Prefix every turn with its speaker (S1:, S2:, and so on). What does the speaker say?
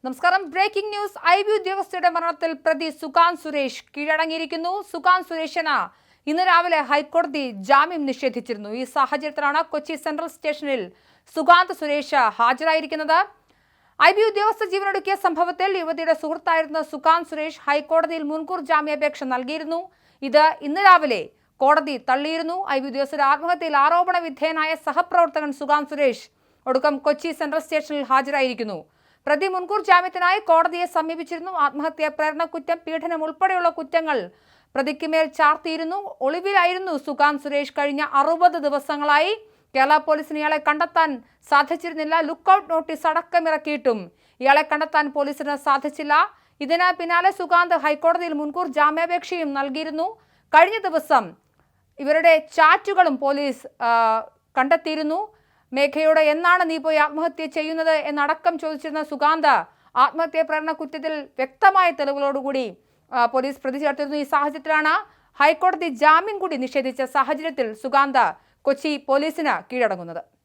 S1: നമസ്കാരം. Breaking news. IB ഉദ്യോഗസ്ഥയുടെ മരണത്തിൽ പ്രതി സുകാന്ത് സുരേഷ് കീഴടങ്ങിയിരിക്കുന്നു. സുകാന്ത് സുരേഷിന് ഇന്ന് രാവിലെ ഹൈക്കോടതി ജാമ്യം നിഷേധിച്ചിരുന്നു. ഈ സാഹചര്യത്തിലാണ് കൊച്ചി സെൻട്രൽ സ്റ്റേഷനിൽ സുകാന്ത് സുരേഷ് ഹാജരായിരിക്കുന്നത്. ഐബി ഉദ്യോഗസ്ഥ ജീവനൊടുക്കിയ സംഭവത്തിൽ യുവതിയുടെ സുഹൃത്തായിരുന്ന സുകാന്ത് സുരേഷ് ഹൈക്കോടതിയിൽ മുൻകൂർ ജാമ്യാപേക്ഷ നൽകിയിരുന്നു. ഇത് ഇന്ന് രാവിലെ കോടതി തള്ളിയിരുന്നു. ഐബി ഉദ്യോഗസ്ഥരുടെ ആത്മഹത്യയിൽ ആരോപണ വിധേയനായ സഹപ്രവർത്തകൻ സുകാന്ത് സുരേഷ് ഒടുക്കം കൊച്ചി സെൻട്രൽ സ്റ്റേഷനിൽ ഹാജരായിരിക്കുന്നു. പ്രതി മുൻകൂർ ജാമ്യത്തിനായി കോടതിയെ സമീപിച്ചിരുന്നു. ആത്മഹത്യ, പ്രേരണക്കുറ്റം, പീഡനം ഉൾപ്പെടെയുള്ള കുറ്റങ്ങൾ പ്രതിക്ക് മേൽ ചാർത്തിയിരുന്നു. ഒളിവിലായിരുന്നു സുകാന്ത് സുരേഷ് കഴിഞ്ഞ 60 ദിവസങ്ങളായി. കേരള പോലീസിന് ഇയാളെ കണ്ടെത്താൻ സാധിച്ചിരുന്നില്ല. ലുക്കൌട്ട് നോട്ടീസ് അടക്കമിറക്കിയിട്ടും ഇയാളെ കണ്ടെത്താൻ പോലീസിന് സാധിച്ചില്ല. ഇതിന് പിന്നാലെ സുകാന്ത് ഹൈക്കോടതിയിൽ മുൻകൂർ ജാമ്യാപേക്ഷയും നൽകിയിരുന്നു. കഴിഞ്ഞ ദിവസം ഇവരുടെ ചാറ്റുകളും പോലീസ് കണ്ടെത്തിയിരുന്നു. മേഘയോട് എന്നാണ് നീ പോയി ആത്മഹത്യ ചെയ്യുന്നത് എന്നടക്കം ചോദിച്ചിരുന്ന സുകാന്ത് ആത്മഹത്യ പ്രേരണ കുറ്റത്തിൽ വ്യക്തമായ തെളിവുകളോടുകൂടി പോലീസ് പ്രതി ചേർത്തിരുന്നു. ഈ സാഹചര്യത്തിലാണ് ഹൈക്കോടതി ജാമ്യം കൂടി നിഷേധിച്ച സാഹചര്യത്തിൽ സുകാന്ത് കൊച്ചി പോലീസിന് കീഴടങ്ങുന്നത്.